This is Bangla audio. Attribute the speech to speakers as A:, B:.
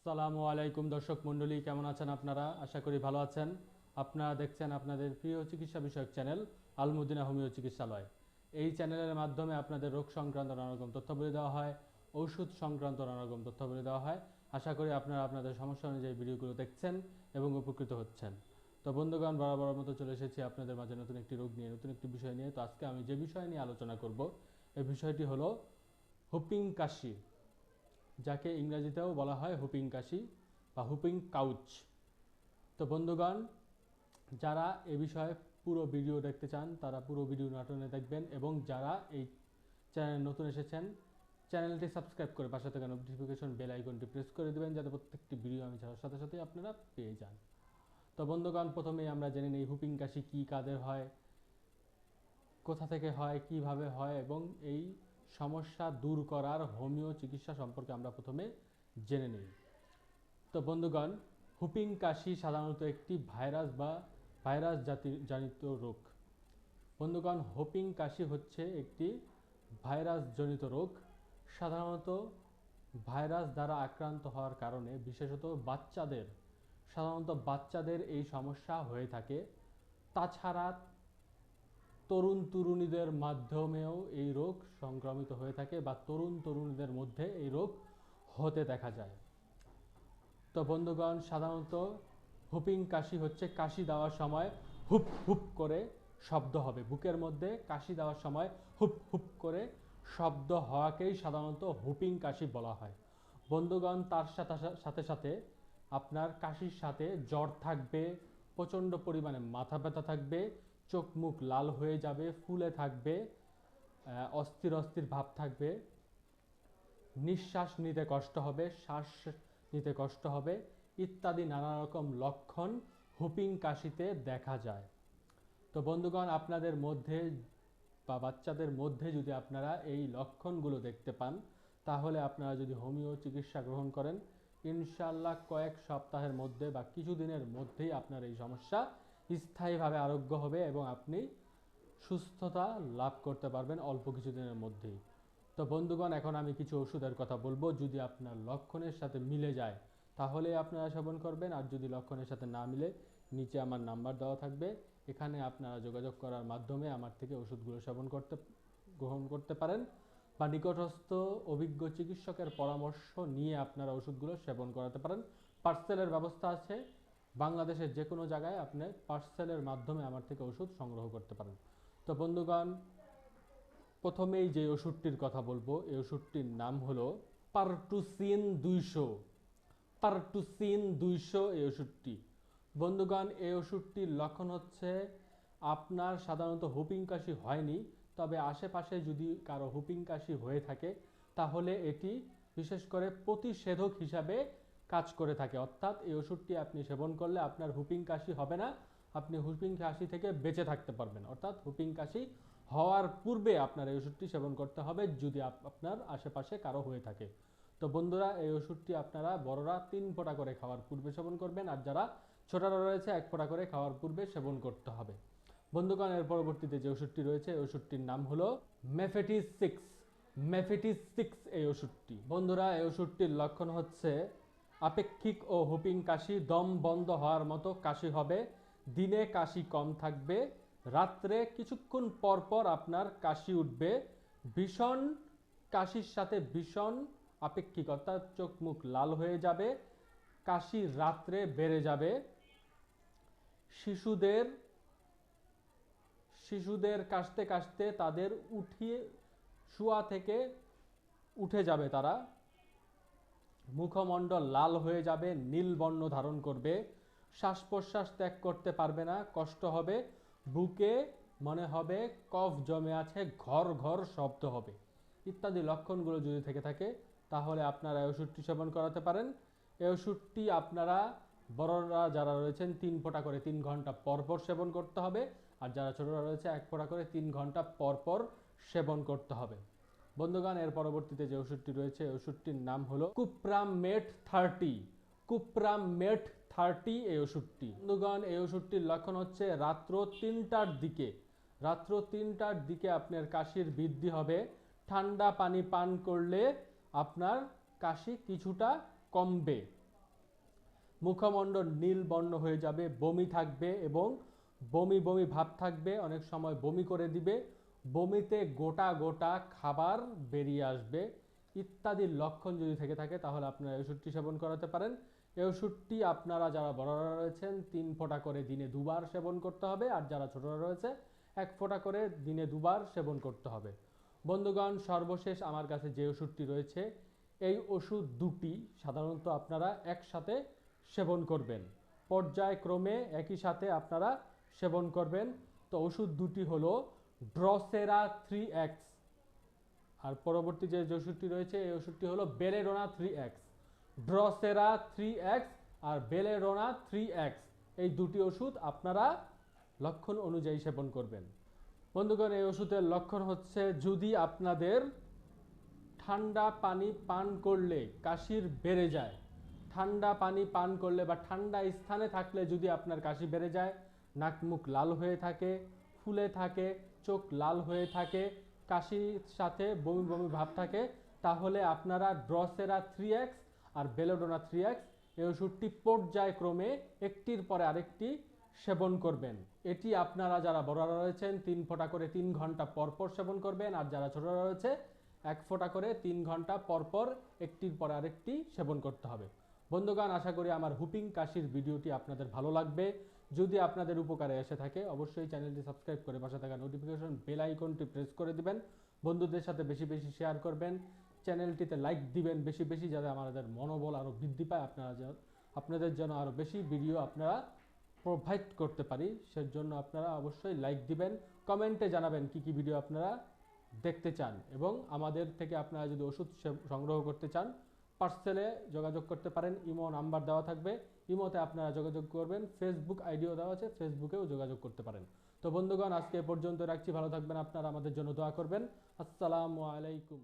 A: আসসালামু আলাইকুম দর্শক মণ্ডলী, কেমন আছেন আপনারা? আশা করি ভালো আছেন। আপনারা দেখছেন আপনাদের প্রিয় চিকিৎসা বিষয়ক চ্যানেল আলমুদিনা হোমিও চিকিৎসালয়। এই চ্যানেলের মাধ্যমে আপনাদের রোগ সংক্রান্ত নানা রকম তথ্যাবলি দেওয়া হয়, ওষুধ সংক্রান্ত নানা রকম তথ্যাবলি দেওয়া হয়। আশা করি আপনারা আপনাদের সমস্যা অনুযায়ী ভিডিওগুলো দেখছেন এবং উপকৃত হচ্ছেন। তো বন্ধুগণ, বরাবর মতো চলে এসেছি আপনাদের মাঝে নতুন একটি রোগ নিয়ে, নতুন একটি বিষয় নিয়ে। তো আজকে আমি যে বিষয় নিয়ে আলোচনা করব, এই বিষয়টি হলো হুপিং কাশি, যাকে ইংরেজিতেও বলা হয় হুপিং কাশি বা হুপিং কাউচ। তো বন্ধুগণ, যারা এ বিষয়ে পুরো ভিডিও দেখতে চান তারা পুরো ভিডিও নাটনে দেখবেন, এবং যারা এই চ্যানেলে নতুন এসেছেন চ্যানেলটি সাবস্ক্রাইব করে পাশে থাকা নোটিফিকেশন বেল আইকনটি প্রেস করে দেবেন, যাতে প্রত্যেকটি ভিডিও আমি ছাড়ার সাথে সাথে আপনারা পেয়ে যান। তো বন্ধুগণ, প্রথমেই আমরা জেনে নিই হুপিং কাশি কী, কাদের হয়, কোথা থেকে হয়, কিভাবে হয়, এবং এই সমস্যা দূর করার হোমিও চিকিৎসা সম্পর্কে আমরা প্রথমে জেনে নিই। তো বন্ধুগণ, হুপিং কাশি সাধারণত একটি ভাইরাস জাতিজনিত রোগ। বন্ধুগণ, হুপিং কাশি হচ্ছে একটি ভাইরাসজনিত রোগ। সাধারণত ভাইরাস দ্বারা আক্রান্ত হওয়ার কারণে সাধারণত বাচ্চাদের এই সমস্যা হয়ে থাকে। তাছাড়া তরুণ তরুণীদের মাধ্যমেও এই রোগ সংক্রমিত হয়ে থাকে, বা তরুণ তরুণীদের মধ্যে এই রোগ হতে দেখা যায়। তো বন্ধুগণ, সাধারণত হুপিং কাশি হচ্ছে কাশি দেওয়ার সময় হুপ হুপ করে শব্দ হবে। বুকের মধ্যে কাশি দেওয়ার সময় হুপ হুপ করে শব্দ হওয়াকেই সাধারণত হুপিং কাশি বলা হয়। বন্ধুগণ, তার সাথে সাথে আপনার কাশির সাথে জ্বর থাকবে, প্রচণ্ড পরিমাণে মাথা ব্যথা থাকবে, চোখ মুখ লাল হয়ে যাবে, ফুলে থাকবে, অস্থির অস্থির ভাব থাকবে, নিঃশ্বাস নিতে কষ্ট হবে, শ্বাস নিতে কষ্ট হবে, ইত্যাদি নানা রকম লক্ষণ হুপিং কাশিতে দেখা যায়। তো বন্ধুগণ, আপনাদের মধ্যে বা বাচ্চাদের মধ্যে যদি আপনারা এই লক্ষণগুলো দেখতে পান, তাহলে আপনারা যদি হোমিও চিকিৎসা গ্রহণ করেন, ইনশাআল্লাহ কয়েক সপ্তাহের মধ্যে বা কিছুদিনের মধ্যেই আপনার এই সমস্যা স্থায়ীভাবে আরোগ্য হবে এবং আপনি সুস্থতা লাভ করতে পারবেন অল্প কিছুদিনের মধ্যেই। তো বন্ধুগণ, এখন আমি কিছু ওষুধের কথা বলবো। যদি আপনার লক্ষণের সাথে মিলে যায় তাহলে আপনারা সেবন করবেন, আর যদি লক্ষণের সাথে না মিলে নিচে আমার নাম্বার দেওয়া থাকবে, এখানে আপনারা যোগাযোগ করার মাধ্যমে আমার থেকে ওষুধগুলো গ্রহণ করতে পারেন, বা নিকটস্থ অভিজ্ঞ চিকিৎসকের পরামর্শ নিয়ে আপনারা ওষুধগুলো সেবন করাতে পারেন। পার্সেলের ব্যবস্থা আছে, বাংলাদেশের যে কোনো জায়গায় আপনি পার্সেলের মাধ্যমে আমার থেকে ওষুধ সংগ্রহ করতে পারেন। তো বন্ধুগণ, প্রথমেই যে ওষুধটির কথা বলবো, এই ওষুধটির নাম হলো পারটুসিন 200। এই ওষুধটি, বন্ধুগণ, এই ওষুধটির লক্ষণ হচ্ছে আপনার সাধারণত হুপিং কাশি হয়নি, তবে আশেপাশে যদি কারো হুপিং কাশি হয়ে থাকে তাহলে এটি বিশেষ করে প্রতিষেধক হিসাবে কাজ করে থাকে। অর্থাৎ এই ওষুধটি আপনি সেবন করলে আপনার হুপিং কাশি হবে না, আপনি হুপিং কাশি থেকে বেঁচে থাকতে পারবেন। অর্থাৎ হুপিং কাশি হওয়ার পূর্বে আপনার এই ওষুধটি সেবন করতে হবে যদি আপনার আশেপাশে কারো হয়ে থাকে। তো বন্ধুরা, এই ওষুধটি আপনারা বড়রা 3 ফোঁটা করে খাওয়ার পূর্বে সেবন করবেন, আর যারা ছোটরা রয়েছে 1 ফোঁটা করে খাওয়ার পূর্বে সেবন করতে হবে। বন্ধুগণ, এর পরবর্তীতে যে ওষুধটি রয়েছে, এই ওষুধটির নাম হলো মেফেটিস 6। এই ওষুধটি, বন্ধুরা, এই ওষুধটির লক্ষণ হচ্ছে আপেক্ষিক ও হুপিং কাশি, দম বন্ধ হওয়ার মতো কাশি হবে, দিনে কাশি কম থাকবে, রাত্রে কিছুক্ষণ পর পর আপনার কাশি উঠবে, ভীষণ কাশির সাথে ভীষণ আপেক্ষিক, অর্থাৎ চোখ মুখ লাল হয়ে যাবে, কাশি রাত্রে বেড়ে যাবে, শিশুদের কাশতে কাশতে তাদের শোয়া থেকে উঠে যাবে, তারা মুখমণ্ডল লাল হয়ে যাবে, নীল বর্ণ ধারণ করবে, শ্বাস প্রশ্বাস ত্যাগ করতে পারবে না, কষ্ট হবে, বুকে মনে হবে কফ জমে আছে, ঘর ঘর শব্দ হবে, ইত্যাদি লক্ষণগুলো যদি থেকে থাকে তাহলে আপনারা এই ওষুধটি সেবন করাতে পারেন। এই ওষুধটি আপনারা বড়রা যারা রয়েছেন 3 ফোঁটা করে 3 ঘন্টা পর পর সেবন করতে হবে, আর যারা ছোটরা রয়েছে 1 ফোঁটা করে 3 ঘন্টা পর পর সেবন করতে হবে। বন্ধুগণ, এর পরবর্তীতে যে ওষুধটি রয়েছে, ওষুধটির নাম হলো কুপ্রামেট 30। এই ওষুধটি, বন্ধুগণ, এই ওষুধটির লক্ষণ হচ্ছে রাত্র 3টার দিকে আপনার কাশির বৃদ্ধি হবে, ঠান্ডা পানি পান করলে আপনার কাশি কিছুটা কমবে। মুখমণ্ডল নীল বর্ণ হয়ে যাবে, বমি থাকবে এবং বমি বমি ভাব থাকবে, অনেক সময় বমি করে দিবে, বমিতে গোটা গোটা খাবার বেরিয়ে আসবে ইত্যাদি লক্ষণ যদি থেকে থাকে তাহলে আপনারা এই ওষুধটি সেবন করাতে পারেন। এই ওষুধটি আপনারা যারা বড়রা রয়েছেন 3 ফোঁটা করে দিনে 2 বার সেবন করতে হবে, আর যারা ছোটরা রয়েছে 1 ফোঁটা করে দিনে 2 বার সেবন করতে হবে। বন্ধুগণ, সর্বশেষ আমার কাছে যে ওষুধটি রয়েছে, এই ওষুধ দুটি সাধারণত আপনারা একসাথে সেবন করবেন, পর্যায়ক্রমে একই সাথে আপনারা সেবন করবেন। তো ওষুধ দুটি হলো ড্রসেরা 3X, আর পরবর্তী যে ওষুধটি রয়েছে এই ওষুধটি হলো বেলেডোনা 3X। ড্রসেরা 3X আর বেলেডোনা 3X এই দুটি ওষুধ আপনারা লক্ষণ অনুযায়ী সেবন করবেন। বন্ধুগণ, এই ওষুধের লক্ষণ হচ্ছে, যদি আপনাদের ঠান্ডা পানি পান করলে কাশির বেড়ে যায়, ঠান্ডা পানি পান করলে বা ঠান্ডা স্থানে থাকলে যদি আপনার কাশি বেড়ে যায়, নাক মুখ লাল হয়ে থাকে, ফুলে থাকে, চোখ লাল হয়ে থাকে, কাশির সাথে বমি বমি ভাব থাকে, তাহলে আপনারা ড্রসেরা 3X আর বেলেডোনা 3X এই ওষুধটি পর্যায়ক্রমে একটির পরে আরেকটি সেবন করবেন। এটি আপনারা যারা বড়রা রয়েছেন 3 ফোঁটা করে 3 ঘন্টা পর পর সেবন করবেন, আর যারা ছোটরা রয়েছে 1 ফোঁটা করে 3 ঘন্টা পর পর একটির পর আরেকটি সেবন করতে হবে। বন্ধুগণ, আশা করি আমার হুপিং কাশির ভিডিওটি আপনাদের ভালো লাগবে। যদি আপনাদের উপকারে এসে থাকে অবশ্যই চ্যানেলটি সাবস্ক্রাইব করে পাশে থাকা নোটিফিকেশন বেল আইকনটি প্রেস করে দিবেন, বন্ধুদের সাথে বেশি বেশি শেয়ার করবেন, চ্যানেলটিতে লাইক দিবেন বেশি বেশি, যাতে আমাদের মনোবল আরও বৃদ্ধি পায়, আপনাদের যেন আরও বেশি ভিডিও আপনারা প্রোভাইড করতে পারি। সেজন্য আপনারা অবশ্যই লাইক দিবেন, কমেন্টে জানাবেন কি কি ভিডিও আপনারা দেখতে চান, এবং আমাদের থেকে আপনারা যদি ওষুধ সংগ্রহ করতে চান পার্সেলে যোগাযোগ করতে পারেন। ইমো নাম্বার দেওয়া থাকবে, ইমোতে আপনারা যোগাযোগ করবেন, ফেসবুক আইডিও দেওয়া আছে, ফেসবুকেও যোগাযোগ করতে পারেন। তো বন্ধুগণ, আজকে এ পর্যন্ত রাখছি, ভালো থাকবেন আপনারা, আমাদের জন্য দোয়া করবেন। আসসালামু আলাইকুম।